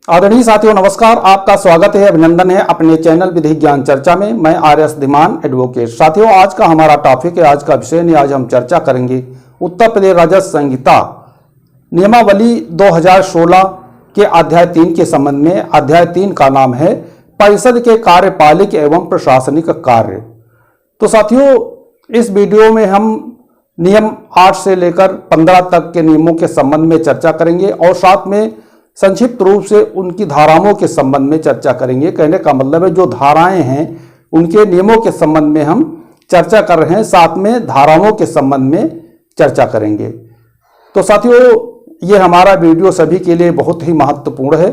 आदरणीय साथियों नमस्कार, आपका स्वागत है, अभिनंदन है अपने चैनल विधि ज्ञान चर्चा में। मैं आर.एस. धीमान एडवोकेट। साथियों आज का हमारा टॉपिक है, आज का विषय नहीं, आज हम चर्चा करेंगे उत्तर प्रदेश राजस्व संहिता नियमावली 2016 के अध्याय 3 के संबंध में। अध्याय 3 का नाम है परिषद के कार्यपालिक एवं प्रशासनिक कार्य। तो साथियों इस वीडियो में हम नियम 8 से लेकर 15 तक के नियमों के संबंध में चर्चा करेंगे और साथ में संक्षिप्त रूप से उनकी धाराओं के संबंध में चर्चा करेंगे। कहने का मतलब है जो धाराएं हैं उनके नियमों के संबंध में हम चर्चा कर रहे हैं, साथ में धाराओं के संबंध में चर्चा करेंगे। तो साथियों ये हमारा वीडियो सभी के लिए बहुत ही महत्वपूर्ण है।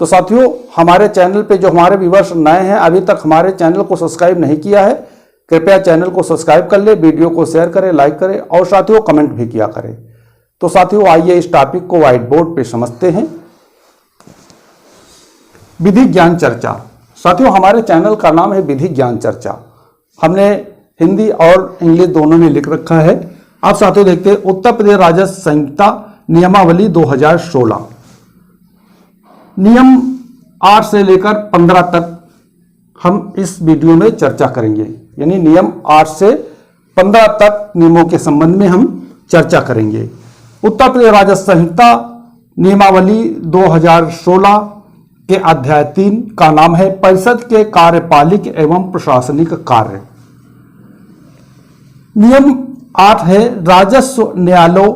तो साथियों हमारे चैनल पे जो हमारे व्यूअर्स नए हैं, अभी तक हमारे चैनल को सब्सक्राइब नहीं किया है, कृपया चैनल को सब्सक्राइब कर ले, वीडियो को शेयर करें, लाइक करें और साथियों कमेंट भी किया करें। तो साथियों आइए इस टॉपिक को व्हाइट बोर्ड पे समझते हैं। विधि ज्ञान चर्चा। साथियों हमारे चैनल का नाम है विधि ज्ञान चर्चा। हमने हिंदी और इंग्लिश दोनों में लिख रखा है। आप साथियों देखते हैं उत्तर प्रदेश राजस्व संहिता नियमावली 2016 नियम 8 से लेकर 15 तक हम इस वीडियो में चर्चा करेंगे। यानी नियम 8 से 15 तक नियमों के संबंध में हम चर्चा करेंगे। उत्तर प्रदेश राजस्व संहिता नियमावली 2016 के अध्याय 3 का नाम है परिषद के कार्यपालिक एवं प्रशासनिक कार्य। नियम 8 है राजस्व न्यायालयों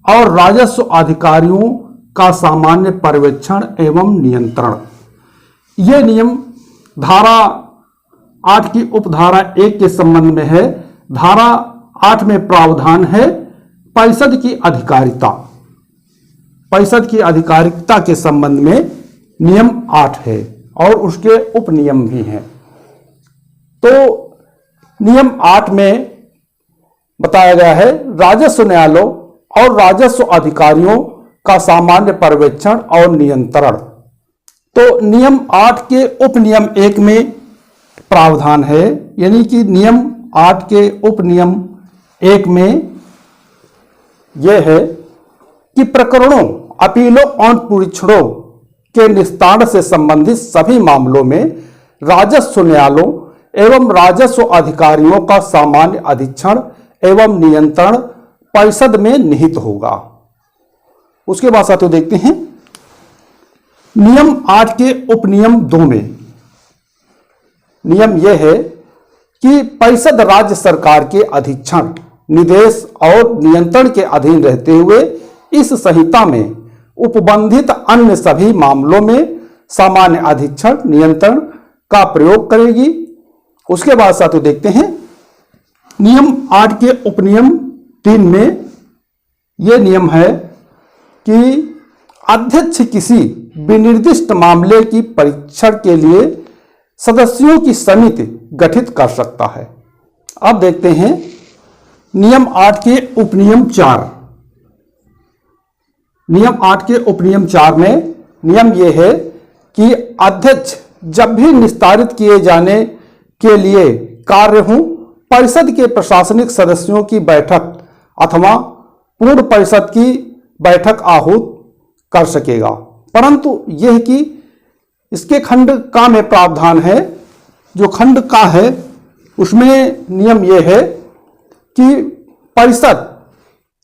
और राजस्व अधिकारियों का सामान्य पर्यवेक्षण एवं नियंत्रण। यह नियम धारा 8 की उपधारा 1 के संबंध में है। धारा 8 में प्रावधान है परिषद की अधिकारिता। परिषद की अधिकारिता के संबंध में नियम 8 है और उसके उपनियम भी हैं। तो नियम 8 में बताया गया है राजस्व न्यायालयों और राजस्व अधिकारियों का सामान्य पर्यवेक्षण और नियंत्रण। तो नियम 8 के उपनियम 1 में प्रावधान है, यानी कि नियम 8 के उपनियम 1 में यह है कि प्रकरणों, अपीलों और पुरीक्षणों के निस्तारण से संबंधित सभी मामलों में राजस्व न्यायालयों एवं राजस्व अधिकारियों का सामान्य अधीक्षण एवं नियंत्रण परिषद में निहित होगा। उसके बाद साथियों देखते हैं नियम 8 के उपनियम 2 में नियम यह है कि परिषद राज्य सरकार के अधीक्षण, निर्देश और नियंत्रण के अधीन रहते हुए इस संहिता में उपबंधित अन्य सभी मामलों में सामान्य अधीक्षण नियंत्रण का प्रयोग करेगी। उसके बाद साथियों देखते हैं नियम 8 के उपनियम 3 में यह नियम है कि अध्यक्ष किसी विनिर्दिष्ट मामले की परीक्षण के लिए सदस्यों की समिति गठित कर सकता है। अब देखते हैं नियम 8 के उपनियम 4। नियम 8 के उपनियम 4 में नियम यह है कि अध्यक्ष जब भी निस्तारित किए जाने के लिए कार्य हो परिषद के प्रशासनिक सदस्यों की बैठक अथवा पूर्ण परिषद की बैठक आहूत कर सकेगा, परंतु यह कि इसके खंड का में प्रावधान है। जो खंड का है उसमें नियम यह है कि परिषद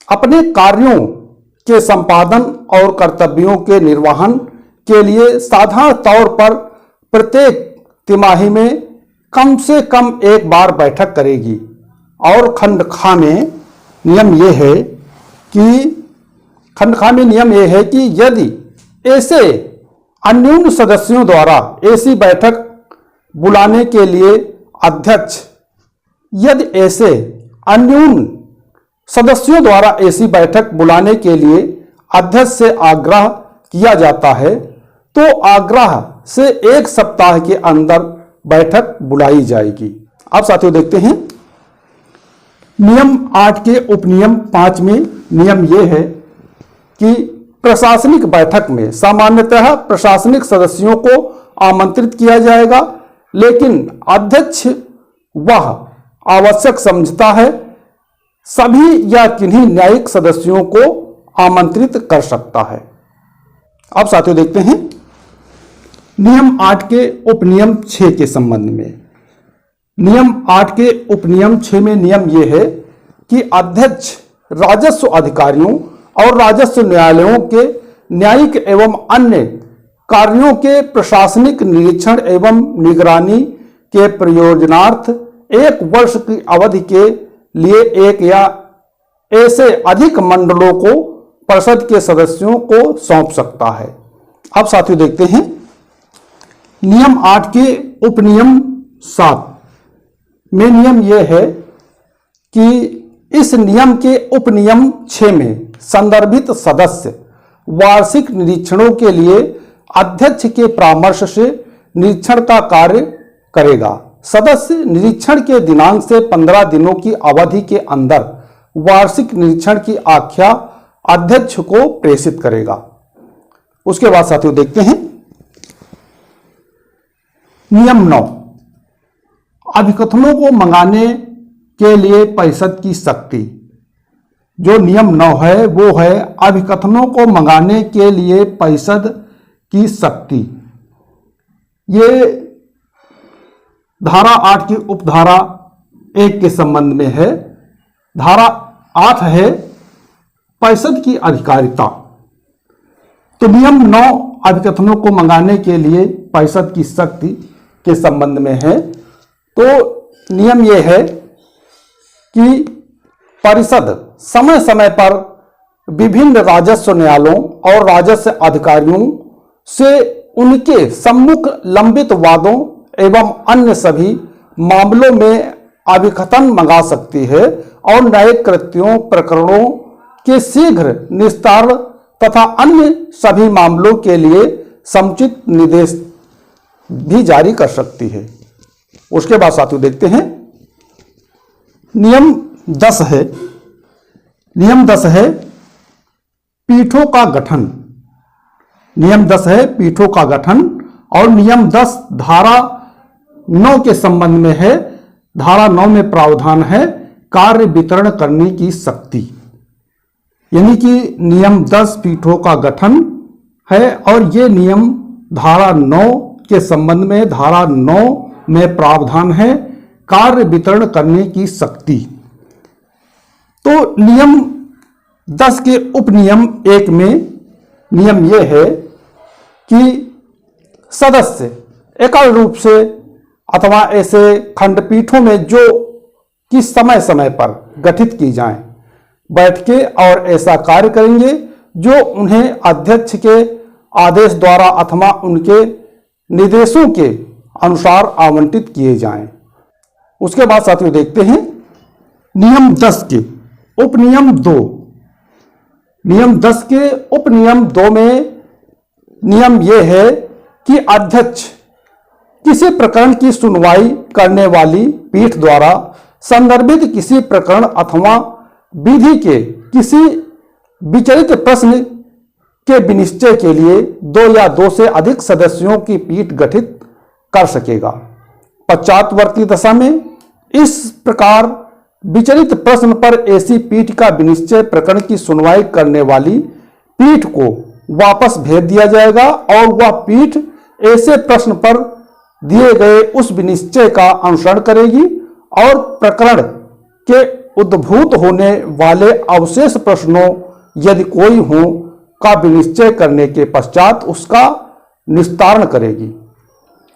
अपने कार्यों के संपादन और कर्तव्यों के निर्वहन के लिए साधारण तौर पर प्रत्येक तिमाही में कम से कम एक बार बैठक करेगी। और खंड खा में नियम यह है कि खंड खा में नियम यह है कि यदि ऐसे अन्यून सदस्यों द्वारा ऐसी बैठक बुलाने के लिए अध्यक्ष, यदि ऐसे अन्यून सदस्यों द्वारा ऐसी बैठक बुलाने के लिए अध्यक्ष से आग्रह किया जाता है तो आग्रह से 1 सप्ताह के अंदर बैठक बुलाई जाएगी। अब साथियों देखते हैं नियम 8 के उपनियम 5 में नियम यह है कि प्रशासनिक बैठक में सामान्यतः प्रशासनिक सदस्यों को आमंत्रित किया जाएगा, लेकिन अध्यक्ष वह आवश्यक समझता है सभी या किन्हीं न्यायिक सदस्यों को आमंत्रित कर सकता है। अब साथियों देखते हैं नियम 8 के उपनियम 6 के संबंध में, नियम 8 के उपनियम 6 में नियम यह है कि अध्यक्ष राजस्व अधिकारियों और राजस्व न्यायालयों के न्यायिक एवं अन्य कार्यों के प्रशासनिक निरीक्षण एवं निगरानी के प्रयोजनार्थ 1 वर्ष की अवधि के लिए एक या ऐसे अधिक मंडलों को परिषद के सदस्यों को सौंप सकता है। अब साथियों देखते हैं नियम 8 के उपनियम 7 में नियम यह है कि इस नियम के उपनियम 6 में संदर्भित सदस्य वार्षिक निरीक्षणों के लिए अध्यक्ष के परामर्श से निरीक्षण का कार्य करेगा। सदस्य निरीक्षण के दिनांक से 15 दिनों की अवधि के अंदर वार्षिक निरीक्षण की आख्या अध्यक्ष को प्रेषित करेगा। उसके बाद साथियों देखते हैं नियम 9, अभिकथनों को मंगाने के लिए परिषद की शक्ति। जो नियम 9 है वो है अभिकथनों को मंगाने के लिए परिषद की शक्ति। ये धारा 8 की उपधारा 1 के संबंध में है। धारा 8 है परिषद की अधिकारिता। तो नियम 9 अभिकथनों को मंगाने के लिए परिषद की शक्ति के संबंध में है। तो नियम यह है कि परिषद समय समय पर विभिन्न राजस्व न्यायालयों और राजस्व अधिकारियों से उनके सम्मुख लंबित वादों एवं अन्य सभी मामलों में अभिकथन मंगा सकती है और न्यायिक कृत्यों प्रकरणों के शीघ्र निस्तारण तथा अन्य सभी मामलों के लिए समुचित निर्देश भी जारी कर सकती है। उसके बाद साथियों देखते हैं नियम 10 है। नियम 10 है पीठों का गठन। नियम 10 है पीठों का गठन और नियम 10 धारा 9 के संबंध में है। धारा 9 में प्रावधान है कार्य वितरण करने की शक्ति, यानी कि नियम 10 पीठों का गठन है और ये नियम धारा 9 के संबंध में धारा 9 में प्रावधान है कार्य वितरण करने की शक्ति। तो नियम 10 के उपनियम 1 में नियम यह है कि सदस्य एकल रूप से अथवा ऐसे खंडपीठों में जो कि समय समय पर गठित की जाएं, बैठ के और ऐसा कार्य करेंगे जो उन्हें अध्यक्ष के आदेश द्वारा अथवा उनके निर्देशों के अनुसार आवंटित किए जाएं। उसके बाद साथियों देखते हैं नियम 10 के उपनियम 2। नियम 10 के उपनियम 2 में नियम यह है कि अध्यक्ष किसी प्रकरण की सुनवाई करने वाली पीठ द्वारा संदर्भित किसी प्रकरण अथवा विधि के किसी विचलित प्रश्न के विनिश्चय के लिए 2 या 2 से अधिक सदस्यों की पीठ गठित कर सकेगा। पश्चातवर्ती दशा में इस प्रकार विचलित प्रश्न पर ऐसी पीठ का विनिश्चय प्रकरण की सुनवाई करने वाली पीठ को वापस भेज दिया जाएगा और वह पीठ ऐसे प्रश्न पर दिए गए उस विनिश्चय का अनुसरण करेगी और प्रकरण के उद्भूत होने वाले अवशेष प्रश्नों यदि कोई हो का विनिश्चय करने के पश्चात उसका निस्तारण करेगी।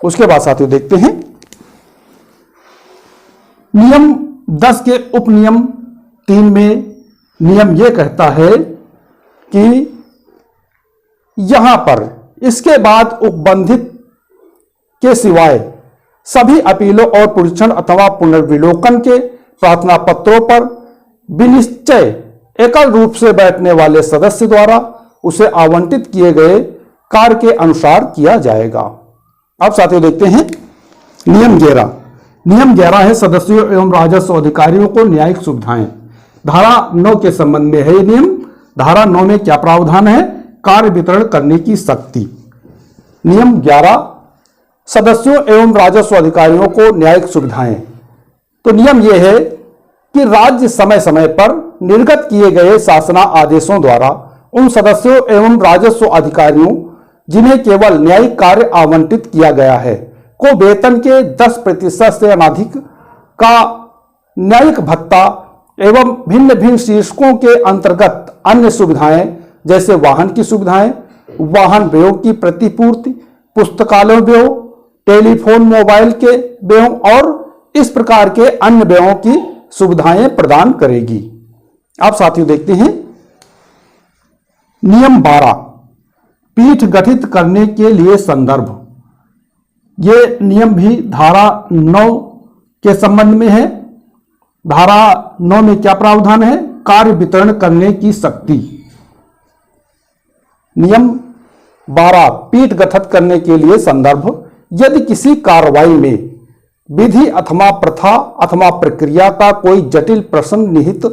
उसके बाद साथियों देखते हैं नियम 10 के उपनियम 3 में नियम यह कहता है कि यहां पर इसके बाद उपबंधित के सिवाय सभी अपीलों और पुनरीक्षण अथवा पुनर्विलोकन के प्रार्थना पत्रों पर विनिश्चय एकल रूप से बैठने वाले सदस्य द्वारा उसे आवंटित किए गए कार्य के अनुसार किया जाएगा। अब साथियों देखते हैं नियम 11। नियम 11 है सदस्यों एवं राजस्व अधिकारियों को न्यायिक सुविधाएं। धारा 9 के संबंध में है ये नियम। धारा 9 में क्या प्रावधान है? कार्य वितरण करने की शक्ति। नियम 11 सदस्यों एवं राजस्व अधिकारियों को न्यायिक सुविधाएं। तो नियम यह है कि राज्य समय समय पर निर्गत किए गए शासना आदेशों द्वारा उन सदस्यों एवं राजस्व अधिकारियों जिन्हें केवल न्यायिक कार्य आवंटित किया गया है को वेतन के 10% से अनाधिक का न्यायिक भत्ता एवं भिन्न भिन्न शीर्षकों के अंतर्गत अन्य सुविधाएं जैसे वाहन की सुविधाएं, वाहन व्यय की प्रतिपूर्ति, पुस्तकालय व्यय, टेलीफोन मोबाइल के व्ययों और इस प्रकार के अन्य व्ययों की सुविधाएं प्रदान करेगी। आप साथियों देखते हैं नियम 12 पीठ गठित करने के लिए संदर्भ। ये नियम भी धारा 9 के संबंध में है। धारा 9 में क्या प्रावधान है? कार्य वितरण करने की शक्ति। नियम 12 पीठ गठित करने के लिए संदर्भ। यदि किसी कार्रवाई में विधि अथवा प्रथा अथवा प्रक्रिया का कोई जटिल प्रश्न निहित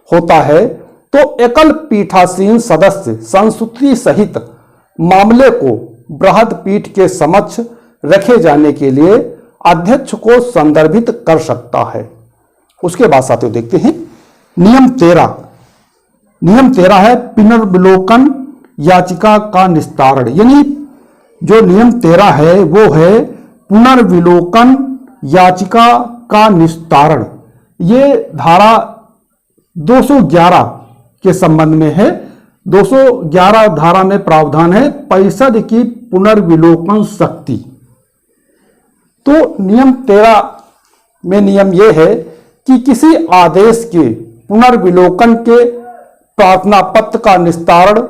होता है तो एकल पीठासीन सदस्य संस्तुति सहित मामले को बृहद पीठ के समक्ष रखे जाने के लिए अध्यक्ष को संदर्भित कर सकता है। उसके बाद साथियों देखते हैं नियम 13। नियम 13 है पुनर्विलोकन याचिका का निस्तारण। यानी जो नियम 13 है वो है पुनर्विलोकन याचिका का निस्तारण। ये धारा 211 के संबंध में है। 211 धारा में प्रावधान है परिषद की पुनर्विलोकन शक्ति। तो नियम 13 में नियम यह है कि किसी आदेश के पुनर्विलोकन के प्रार्थना पत्र का निस्तारण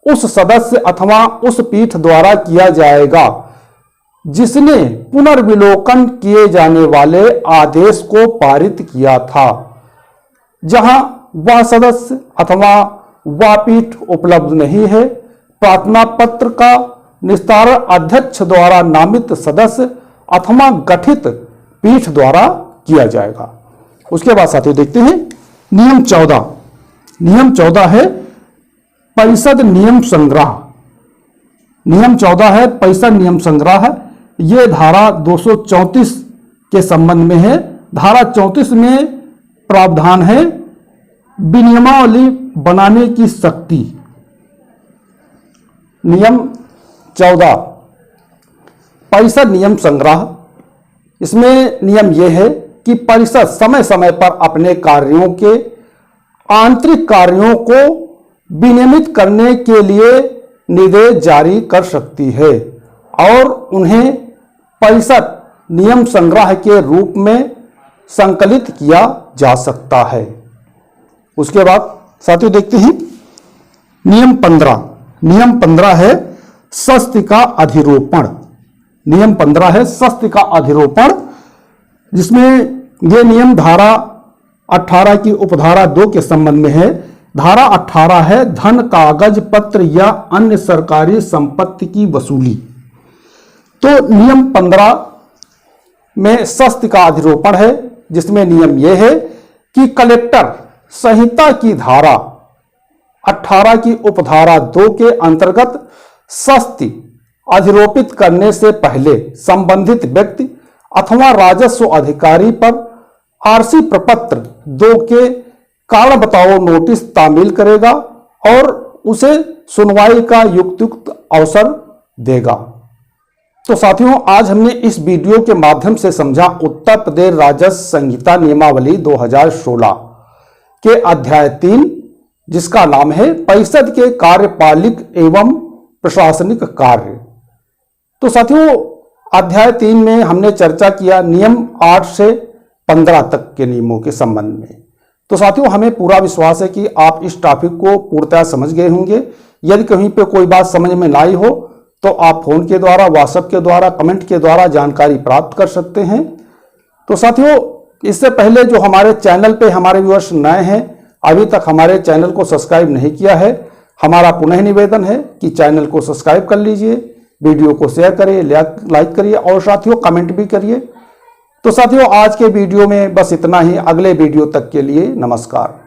उस सदस्य अथवा उस पीठ द्वारा किया जाएगा जिसने पुनर्विलोकन किए जाने वाले आदेश को पारित किया था। जहां वह सदस्य अथवा वह पीठ उपलब्ध नहीं है, प्रार्थना पत्र का निस्तारण अध्यक्ष द्वारा नामित सदस्य अथवा गठित पीठ द्वारा किया जाएगा। उसके बाद साथियों देखते हैं नियम 14। नियम 14 है परिषद नियम संग्रह। नियम 14 है परिषद नियम संग्रह। यह धारा 234 के संबंध में है। धारा 34 में प्रावधान है विनियमावली बनाने की शक्ति। नियम 14 परिषद नियम संग्रह। इसमें नियम यह है कि परिषद समय समय पर अपने कार्यों के आंतरिक कार्यों को विनियमित करने के लिए निर्देश जारी कर सकती है और उन्हें परिषद नियम संग्रह के रूप में संकलित किया जा सकता है। उसके बाद साथियों देखते हैं नियम 15। नियम 15 है शस्त्र का अधिरोपण। नियम 15 है शस्त्र का अधिरोपण, जिसमें यह नियम धारा 18 की उपधारा 2 के संबंध में है। धारा 18 है धन, कागज पत्र या अन्य सरकारी संपत्ति की वसूली। तो नियम 15 में शस्त्र का अधिरोपण है, जिसमें नियम यह है कि कलेक्टर संहिता की धारा 18 की उपधारा 2 के अंतर्गत शस्त्र अधिरोपित करने से पहले संबंधित व्यक्ति अथवा राजस्व अधिकारी पर आरसी प्रपत्र 2 के कारण बताओ नोटिस तामील करेगा और उसे सुनवाई का युक्त अवसर देगा। तो साथियों, आज हमने इस वीडियो के माध्यम से समझा उत्तर प्रदेश राजस्व संहिता नियमावली 2016 के अध्याय 3, जिसका नाम है परिषद के कार्यपालिक एवं प्रशासनिक कार्य। तो साथियों, अध्याय 3 में हमने चर्चा किया नियम 8 से 15 तक के नियमों के संबंध में। तो साथियों, हमें पूरा विश्वास है कि आप इस टॉपिक को पूर्णतः समझ गए होंगे। यदि कहीं पे कोई बात समझ में ना आई हो तो आप फोन के द्वारा, व्हाट्सएप के द्वारा, कमेंट के द्वारा जानकारी प्राप्त कर सकते हैं। तो साथियों, इससे पहले जो हमारे चैनल पे हमारे व्यूअर्स नए हैं, अभी तक हमारे चैनल को सब्सक्राइब नहीं किया है, हमारा पुनः निवेदन है कि चैनल को सब्सक्राइब कर लीजिए, वीडियो को शेयर करिए, लाइक करिए और साथियों कमेंट भी करिए। तो साथियों, आज के वीडियो में बस इतना ही। अगले वीडियो तक के लिए नमस्कार।